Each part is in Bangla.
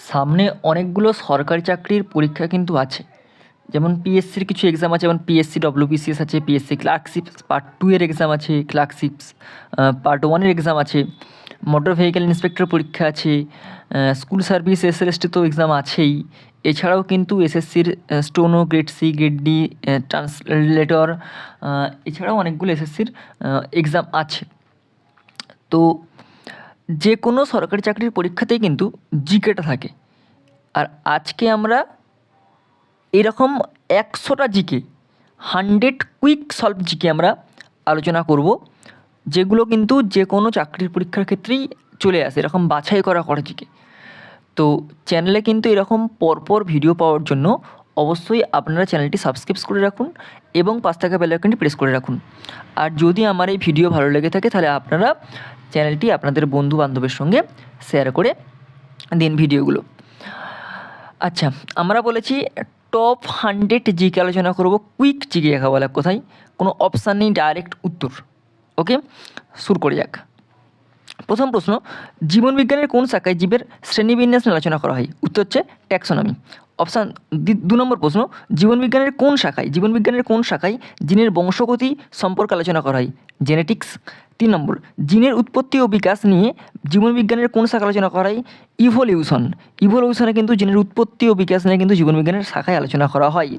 সামনে অনেকগুলো সরকারি চাকরির পরীক্ষা কিন্তু আছে। যেমন পিএসসির কিছু এক্সাম আছে, যেমন পিএসসি ডব্লিউবিসিএস আছে, পিএসসি ক্লার্কশিপস পার্ট 2 এর এক্সাম আছে, ক্লার্কশিপস পার্ট 1 এর এক্সাম আছে, মোটর ভেহিক্যাল ইন্সপেক্টর পরীক্ষা আছে, স্কুল সার্ভিস এসএলএসটি তো এক্সাম আছেই। এছাড়াও কিন্তু এসএসসির steno, grade C, grade D, translator, এছাড়াও অনেকগুলো এসএসসির এক্সাম আছে। তো যে কোনো সরকারি চাকরির পরীক্ষাতেই কিন্তু জিকেটা থাকে। আর আজকে আমরা এরকম 100টা জিকে, 100 কুইক সলভ জিকে আমরা আলোচনা করব, যেগুলো কিন্তু যে কোনো চাকরির পরীক্ষার ক্ষেত্রেই চলে আসে, এরকম বাছাই করা জিকে। তো চ্যানেলে কিন্তু এরকম পরপর ভিডিও পাওয়ার জন্য অবশ্যই আপনারা চ্যানেলটি সাবস্ক্রাইব করে রাখুন এবং পাশ থাকা বেল আইকনটি প্রেস করে রাখুন। আর যদি আমার এই ভিডিও ভালো লেগে থাকে তাহলে আপনারা চ্যানেলটি আপনাদের বন্ধু বান্ধবের সঙ্গে শেয়ার করে দিন ভিডিওগুলো। আচ্ছা, আমরা বলেছি টপ 100 জিকে আলোচনা করব, কুইক জিকে একা বলা কোথায়, কোনো অপশান নেই, ডাইরেক্ট উত্তর। ওকে, শুরু করে যাক। প্রথম প্রশ্ন, জীবনবিজ্ঞানের কোন শাখায় জীবের শ্রেণীবিন্যাস নিয়ে আলোচনা করা হয়? উত্তর হচ্ছে ট্যাক্সোনমি। অপশান 2 নম্বর প্রশ্ন, জীবনবিজ্ঞানের কোন শাখায় জিনের বংশগতি সম্পর্কে আলোচনা করা হয়? জেনেটিক্স। 3 নম্বর, জিনের উৎপত্তি ও বিকাশ নিয়ে জীবনবিজ্ঞানের কোন শাখা আলোচনা করা হয়? ইভলিউশনে কিন্তু জিনের উৎপত্তি ও বিকাশ নিয়ে কিন্তু জীবনবিজ্ঞানের শাখায় আলোচনা করা হয়।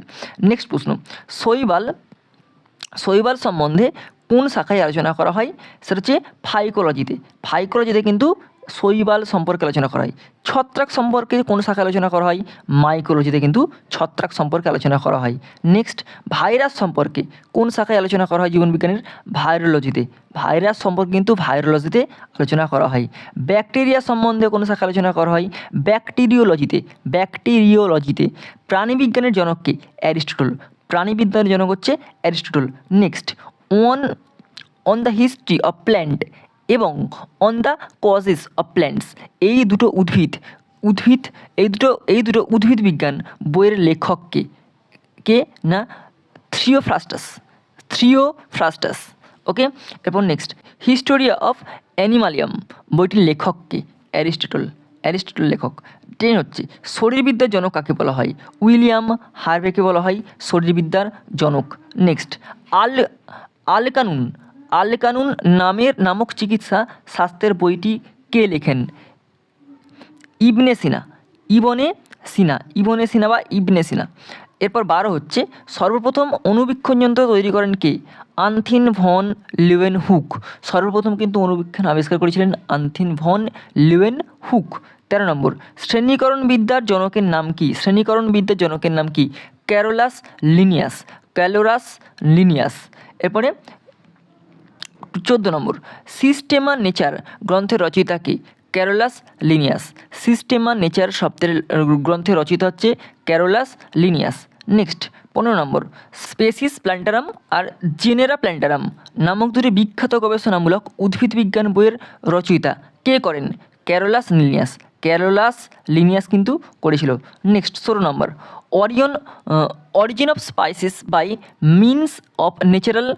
নেক্সট প্রশ্ন, শৈবাল সম্বন্ধে কোন শাখায় আলোচনা করা হয়? সেটা হচ্ছে ফাইকোলজিতে কিন্তু শৈবাল সম্পর্কে আলোচনা করা হয়। ছত্রাক সম্পর্কে কোন শাখায় আলোচনা করা হয়? মাইকোলজিতে কিন্তু ছত্রাক সম্পর্কে আলোচনা করা হয়। নেক্সট, ভাইরাস সম্পর্কে কোন শাখায় আলোচনা করা হয় জীবনবিজ্ঞানের? ভাইরাস সম্পর্কে কিন্তু ভাইরোলজিতে আলোচনা করা হয়। ব্যাকটেরিয়া সম্বন্ধে কোন শাখায় আলোচনা করা হয়? ব্যাকটেরিওলজিতে। প্রাণীবিজ্ঞানের জনক কে? অ্যারিস্টটল। প্রাণীবিজ্ঞানের জনক হচ্ছে Aristotle. Next, on the history of plant এবং on the causes of plants, এই দুটো উদ্ভিদ বিজ্ঞান বইয়ের লেখক কে না থ্রিওফ্রাস্টাস। ওকে, এরপর নেক্সট, হিস্টোরিয়া অফ অ্যানিমালিয়াম বইটির লেখক কে? অ্যারিস্টটল লেখক। 10 হচ্ছে, শরীরবিদ্যার জনক কাকে বলা হয়? উইলিয়াম হার্ভেকে বলা হয় শরীরবিদ্যার জনক। নেক্সট, আল নামক চিকিৎসা শাস্ত্রের বইটি কে লেখেন? ইবনে সিনা। এরপর 12 হচ্ছে, সর্বপ্রথম অণুবীক্ষণ যন্ত্র তৈরি করেন কে? আনথিন ভন লিউয়েনহুক। সর্বপ্রথম কিন্তু অণুবীক্ষণ আবিষ্কার করেছিলেন আনথিন ভন লিউয়েনহুক। 13 নম্বর, শ্রেণীকরণ বিদ্যার জনকের নাম কি? Carolus Linnaeus. এরপরে 14 নম্বর, সিস্টেমা নেচার গ্রন্থের রচয়িতা কে? Carolus Linnaeus. সিস্টেমা নেচার শব্দের গ্রন্থের রচয়িতা হচ্ছে Carolus Linnaeus. Next 15 number, Species Plantarum আর জেনেরা প্ল্যান্টারাম নামক দুটি বিখ্যাত গবেষণামূলক উদ্ভিদবিজ্ঞান বইয়ের রচয়িতা কে করেন? ক্যারোলাস লিনিয়াস কিন্তু করেছিল। Next 16 number, origin of species by means of natural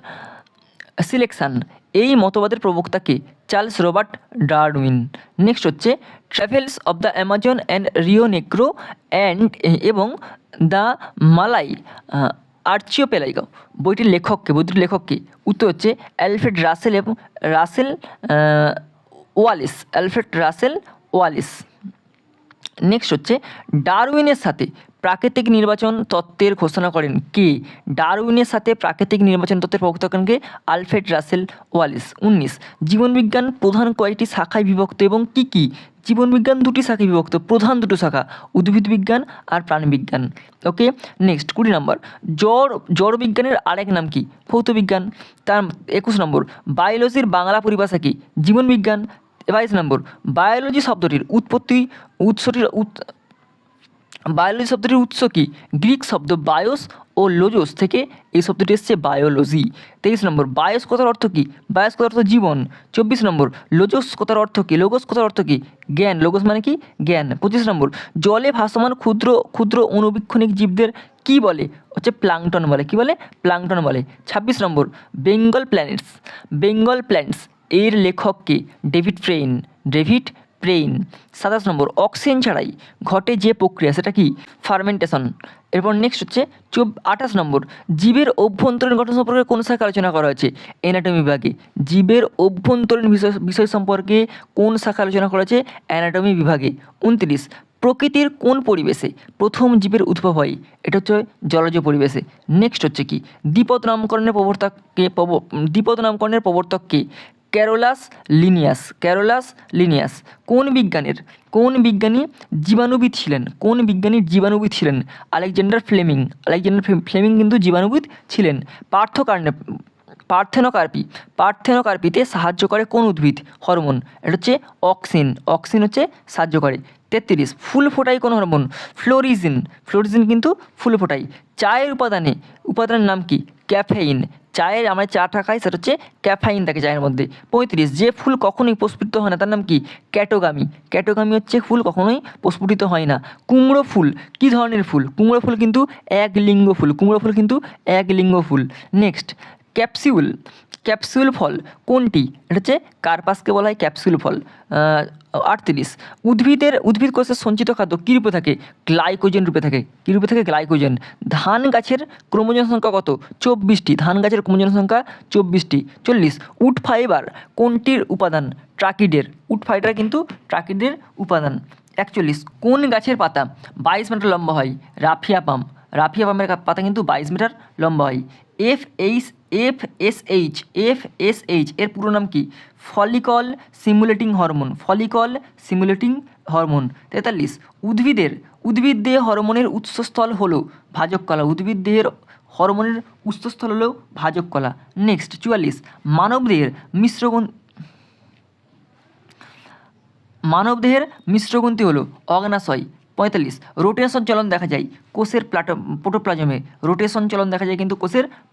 selection, এই মতবাদের প্রবক্তা কে? Charles Robert Darwin. নেক্সট হচ্ছে, travels of the Amazon and Rio Negro এবং দ্য মালাই আর্চিওপেলাগো বইটির লেখক কে? উত্তর হচ্ছে অ্যালফ্রেড রাসেল ওয়ালিস। নেক্সট হচ্ছে, ডারউইনের সাথে প্রাকৃতিক নির্বাচন তত্ত্বের ঘোষণা করেন কে? ডারউইনের সাথে প্রাকৃতিক নির্বাচন তত্ত্বের প্রবক্তা করেন কে? Alfred Russel Wallace. 19, জীবনবিজ্ঞান প্রধান কয়েকটি শাখায় বিভক্ত এবং কি? জীবনবিজ্ঞান 2টি শাখায় বিভক্ত, প্রধান 2টো শাখা, উদ্ভিদ বিজ্ঞান আর প্রাণীবিজ্ঞান। ওকে, নেক্সট 20 নম্বর, জড় বিজ্ঞানের আরেক নাম কি? ভৌতবিজ্ঞান। তার 21 নম্বর, বায়োলজির বাংলা পরিভাষা কি? জীবনবিজ্ঞান। 22 নম্বর, বায়োলজি শব্দটির উৎস কি? গ্রিক শব্দ বায়োস ও লোজোস থেকে এই শব্দটি এসছে বায়োলজি। 23 নম্বর, বায়োস কথার অর্থ কি? বায়োস কথার অর্থ জীবন। 24 নম্বর, লোজোস কথার অর্থ কি? জ্ঞান। লোগোস মানে কি? জ্ঞান। 25 নম্বর, জলে ভাসমান ক্ষুদ্র অণুবীক্ষণিক জীবদের কি বলে? হচ্ছে প্লাঙ্কটন বলে। কি বলে? প্লাঙ্কটন বলে। 26 নম্বর, বেঙ্গল প্ল্যান্টস এর লেখক কে? David Prain. 27 নম্বর, অক্সিজেন ছাড়াই ঘটে যে প্রক্রিয়া সেটা কি? ফার্মেন্টেশন। এরপর নেক্সট হচ্ছে 28 নম্বর, জীবের অভ্যন্তরীণ গঠন সম্পর্কে কোন শাখা আলোচনা করা হয়েছে? অ্যানাটমি বিভাগে। জীবের অভ্যন্তরীণ বিষয় সম্পর্কে কোন শাখা আলোচনা করা হয়েছে? অ্যানাটমি বিভাগে। 29, প্রকৃতির কোন পরিবেশে প্রথম জীবের উদ্ভব হয়? এটা হচ্ছে জলজ পরিবেশে। নেক্সট হচ্ছে কি? দ্বিপদ নামকরণের প্রবর্তক কে? Carolus Linnaeus. কোন বিজ্ঞানী জীবাণুবিদ ছিলেন? আলেকজান্ডার ফ্লেমিং কিন্তু জীবাণুবিদ ছিলেন। পার্থেনোকার্পিতে সাহায্য করে কোন উদ্ভিদ? হরমোন। এটা হচ্ছে অক্সিন হচ্ছে সাহায্য করে। 33, ফুল ফোটায় কোন হরমোন? ফ্লোরিজিন কিন্তু ফুল ফোটায়। চায়ের উপাদানের নাম কি? ক্যাফেইন। আমরা চাটা খাই, সেটা হচ্ছে ক্যাফেইন থাকে চায়ের মধ্যে। 35, যে ফুল কখনোই প্রস্ফুটিত হয় না তার নাম কি? ক্যাটোগামি হচ্ছে ফুল কখনোই প্রস্ফুটিত হয় না। কুমড়ো ফুল কী ধরনের ফুল? কুমড়ো ফুল কিন্তু একলিঙ্গ ফুল। নেক্সট, ক্যাপসিউল ফল কোনটি? এটা হচ্ছে কার্পাসকে বলা হয় ক্যাপসিউল ফল। 38, উদ্ভিদ কোষের সঞ্চিত খাদ্য কী রূপে থাকে? গ্লাইকোজেন রূপে থাকে। গ্লাইকোজেন। ধান গাছের ক্রোমোজোম সংখ্যা কত? 24টি। ধান গাছের ক্রোমোজোম সংখ্যা 24টি। 40, উড ফাইবার কোনটির উপাদান? ট্রাকিডের। উড ফাইবার কিন্তু ট্রাকিডের উপাদান। 41, কোন গাছের পাতা 22 মিটার লম্বা হয়? রাফিয়া পামের পাতা কিন্তু 22 মিটার লম্বা হয়। এফএসএইচ এর পুরো নাম কি? Follicle simulating hormone. 43, উদ্ভিদ দেহে হরমোনের উৎসস্থল হলো ভাজক কলা। নেক্সট 44, মানবদেহের মিশ্রগ্রন্থি হলো অগ্নাশয়। 45, রোটেশন চলন দেখা যায় কোষের প্রোটোপ্লাজমে।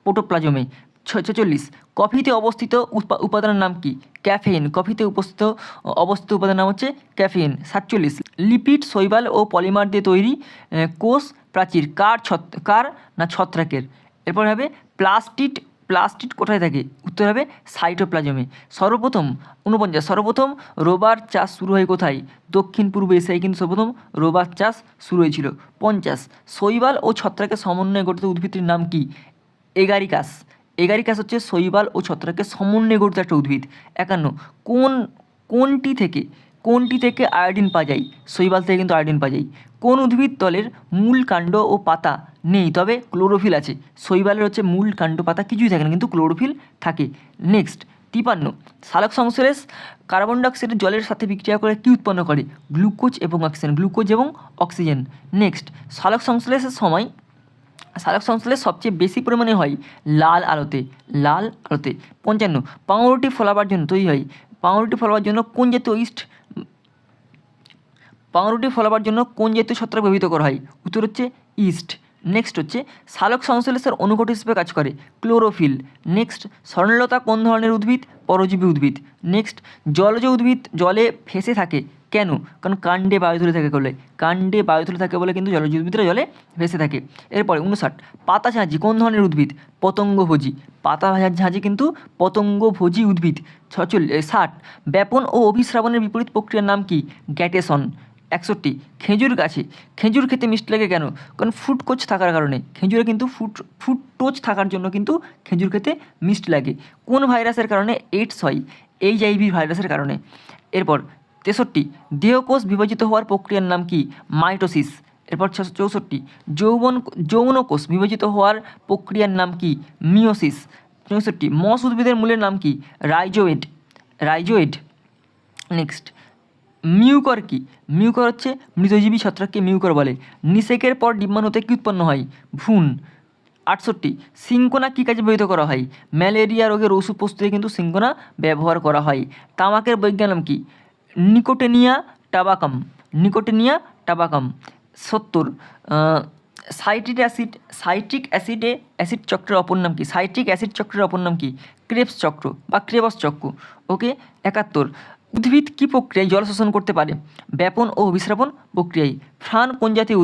প্রোটোপ্লাজমে। 46, কফিতে অবস্থিত উপাদানের নাম কি? ক্যাফেইন। অবস্থিত উপাদানের নাম হচ্ছে ক্যাফেইন। 47, লিপিড, শৈবাল ও পলিমার দিয়ে তৈরি কোষ প্রাচীর কার না ছত্রাকের? এরপর হবে প্লাস্টিড কোথায় থাকে? উত্তর হবে সাইটোপ্লাজমে। 49, রোবার চাষ শুরু হয় কোথায়? দক্ষিণ পূর্ব এশিয়ায় কিন্তু সর্বপ্রথম রোবার চাষ শুরু হয়েছিল। 50, শৈবাল ও ছত্রাকের সমন্বয়ে গঠিত উদ্ভিদটির নাম কি? এগারিকাস হচ্ছে শৈবাল ও ছত্রাকের সমন্বয়ে গঠিত একটা উদ্ভিদ। 51, কোনটি থেকে আয়োডিন পাওয়া যায়? শৈবাল থেকে কিন্তু আয়োডিন পাওয়া যায়। কোন উদ্ভিদ দলের মূল কাণ্ড ও পাতা নেই তবে ক্লোরোফিল আছে? শৈবালের হচ্ছে মূল কাণ্ড পাতা কিছুই থাকে না, কিন্তু ক্লোরোফিল থাকে। নেক্সট 53, সালোক সংশ্লেষ কার্বন ডাইঅক্সাইড জলের সাথে বিক্রিয়া করে কী উৎপন্ন করে? গ্লুকোজ এবং অক্সিজেন। নেক্সট, সালোক সংশ্লেষ সবচেয়ে বেশি পরিমাণে হয় লাল আলোতে। 55, পাউরুটি ফলাবার জন্য কোন জাতীয় ছত্রাক ব্যবহৃত করা হয়? উত্তর হচ্ছে ইস্ট। নেক্সট হচ্ছে সালোক সংশ্লেষের অনুঘটক হিসেবে কাজ করে ক্লোরোফিল। নেক্সট, স্বর্ণলতা কোন ধরনের উদ্ভিদ? পরজীবী উদ্ভিদ। নেক্সট, জলজ উদ্ভিদ জলে ভেসে থাকে কেন? কারণ কাণ্ডে বায়ু ধরে থাকে বলে কিন্তু জলজ উদ্ভিদরা জলে ভেসে থাকে। এরপরে 59, পাতাঝাঁঝি কোন ধরনের উদ্ভিদ? পতঙ্গভোজী। পাতাঝাঁঝি কিন্তু পতঙ্গভোজী উদ্ভিদ। 60, ব্যাপন ও অভিস্রাবণের বিপরীত প্রক্রিয়ার নাম কি? গ্যাটেশন। 61, খেজুর খেতে মিষ্টি লাগে কেন? কারণ ফুটকোচ থাকার কারণে। খেজুরে কিন্তু ফুটটোচ থাকার জন্য কিন্তু খেজুর খেতে মিষ্টি লাগে। কোন ভাইরাসের কারণে এইডস হয়? HIV ভাইরাসের কারণে। এরপর 63, দেহকোষ বিভাজিত হওয়ার প্রক্রিয়ার নাম কি? মাইটোসিস। এরপর 64, যৌনকোষ বিভাজিত হওয়ার প্রক্রিয়ার নাম কি? মিওসিস। 64, মস উদ্ভিদের মূলের নাম কি? রাইজোয়েড। নেক্সট, মিউকর কি? মিউকর হচ্ছে মৃতজীবী ছত্রাককে মিউকর বলে। নিষেকের পর ডিম্বাণুতে কী উৎপন্ন হয়? ভ্রূণ। 68, সিনকোনা কী কাজে ব্যবহৃত করা হয়? ম্যালেরিয়া রোগের ওষুধ প্রস্তুতে কিন্তু সিনকোনা ব্যবহার করা হয়। তামাকের বৈজ্ঞানিক নাম কি? নিকোটিনিয়া টাবাকাম। 70, সাইট্রিক অ্যাসিড চক্রের অপর নাম কি? ক্রেবস চক্র বা ক্রেবস চক্র। ওকে। 71, উদ্ভিদ কী প্রক্রিয়ায় জল শোষণ করতে পারে? ব্যাপন ও অভিস্রাবণ প্রক্রিয়ায়। ফ্রান কোন জাতীয়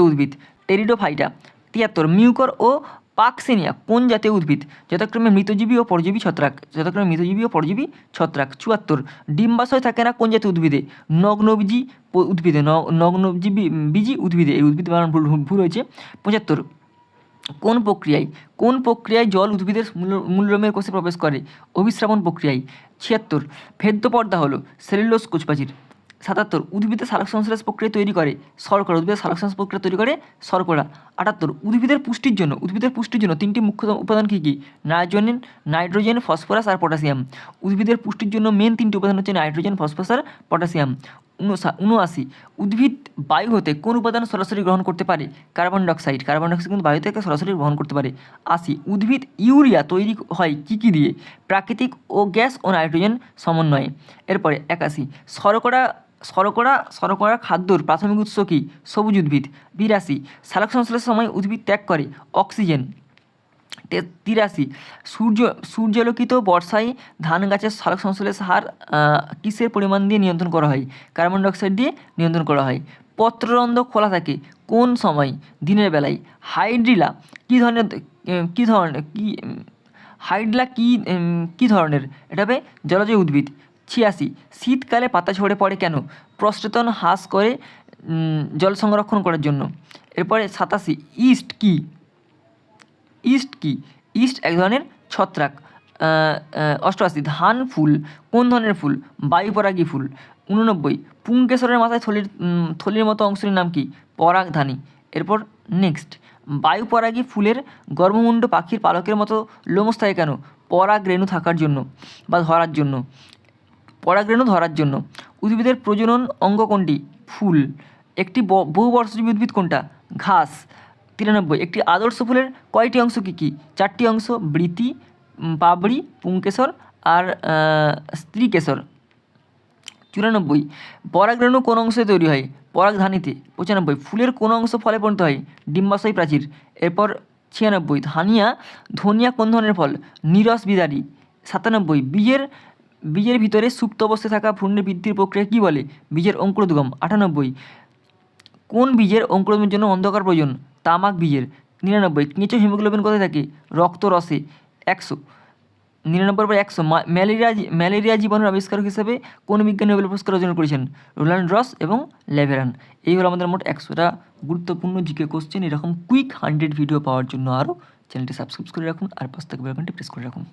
উদ্ভিদ? টেরিডোফাইটা। 73, মিউকর ও পাকসেনিয়া কোন জাতীয় উদ্ভিদ? যথাক্রমে মৃতজীবী ও পরজীবী ছত্রাক। 74 ডিম্বাশয় থাকে না কোন জাতীয় উদ্ভিদে? নগ্নবীজি উদ্ভিদে। নগ্নজীবী বীজি উদ্ভিদে। এই উদ্ভিদ বানান ভুল হয়েছে। 75 কোন প্রক্রিয়ায় জল উদ্ভিদের মূলরোমের কোষে প্রবেশ করে? অভিস্রাবণ প্রক্রিয়ায়। 76 ভেদ্য পর্দা হলো সেলুলোজ কোষপ্রাচীর। 77 উদ্ভিদের সালোকসংশ্লেষ প্রক্রিয়া তৈরি করে শর্করা। 78 উদ্ভিদের পুষ্টির জন্য তিনটি মুখ্য উপাদান কী কী? নাইট্রোজেন, ফসফরাস আর পটাশিয়াম। উদ্ভিদের পুষ্টির জন্য মেন তিনটি উপাদান হচ্ছে নাইট্রোজেন, ফসফরাস আর পটাশিয়াম। 79 উদ্ভিদ বায়ু হতে কোন উপাদান সরাসরি গ্রহণ করতে পারে? কার্বন ডাইঅক্সাইড কিন্তু বায়ু থেকে সরাসরি গ্রহণ করতে পারে। 80 উদ্ভিদ ইউরিয়া তৈরি হয় কী দিয়ে? প্রাকৃতিক ও গ্যাস ও নাইট্রোজেন সমন্বয়ে। এরপরে 81 শর্করা খাদ্যর প্রাথমিক উৎস কী? সবুজ উদ্ভিদ। 82 সালোকসংশ্লেষের সময় উদ্ভিদ ত্যাগ করে অক্সিজেন। 83 সূর্যালোকিত বর্ষায় ধান গাছের সালোকসংশ্লেষ হার কিসের পরিমাণ দিয়ে নিয়ন্ত্রণ করা হয়? কার্বন ডাইঅক্সাইড দিয়ে নিয়ন্ত্রণ করা হয়। পত্ররন্ধ্র খোলা থাকে কোন সময়? দিনের বেলায়। হাইড্রিলা কী ধরনের? এটা হবে জলজ উদ্ভিদ। 86 শীতকালে পাতা ঝরে পড়ে কেন? প্রস্রবণ হ্রাস করে জল সংরক্ষণ করার জন্য। এরপরে 87 ইস্ট এক ধরনের ছত্রাক। 88 ধান ফুল কোন ধরনের ফুল? বায়ুপরাগী ফুল। 89 পুংকেশরের মাথায় থলির মতো অংশের নাম কি? পরাগধানী। এরপর নেক্সট বায়ুপরাগী ফুলের গর্ভমুণ্ড পাখির পালকের মতো লোমশ থাকে কেন? পরাগরেণু থাকার জন্য বা ধরার জন্য। উদ্ভিদের প্রজনন অঙ্গ কোনটি? ফুল। একটি বহুবর্ষজীবী উদ্ভিদ কোনটা? ঘাস। 93 একটি আদর্শ ফুলের কয়টি অংশ কী কী? 4টি অংশ, বৃতি, পাপড়ি, পুংকেশর আর স্ত্রীকেশর। 94 পরাগরেণু কোন অংশে তৈরি হয়? পরাগধানীতে। 95 ফুলের কোন অংশ ফলে পরিণত হয়? ডিম্বাশয় প্রাচীর। এরপর 96 ধনিয়া কোন ধরনের ফল? নীরস বিদারী। 97 বীজের ভিতরে সুপ্ত অবস্থায় থাকা ভ্রূণের বৃদ্ধির প্রক্রিয়া কী বলে? বীজের অঙ্কুরোদ্গম। 98 কোন বীজের অঙ্কুরোদ্গমের জন্য অন্ধকার প্রয়োজন? তামাক বীজের। 99 কেঁচো হিমোগ্লোবিন কোথায় থাকে? রক্তরসে। 100 ম্যালেরিয়া জীবাণুর আবিষ্কারক হিসেবে কোন বিজ্ঞানী নোবেল পুরস্কার অর্জন করেছেন? রোল্যান্ড রস এবং লেভেরান। এই হলো আমাদের মোট 100টা গুরুত্বপূর্ণ জিকে কোশ্চেন। এরকম কুইক 100 ভিডিও পাওয়ার জন্য আরও চ্যানেলটি সাবস্ক্রাইব করে রাখুন আর পাশ থেকে বেল আইকনটি প্রেস করে রাখুন।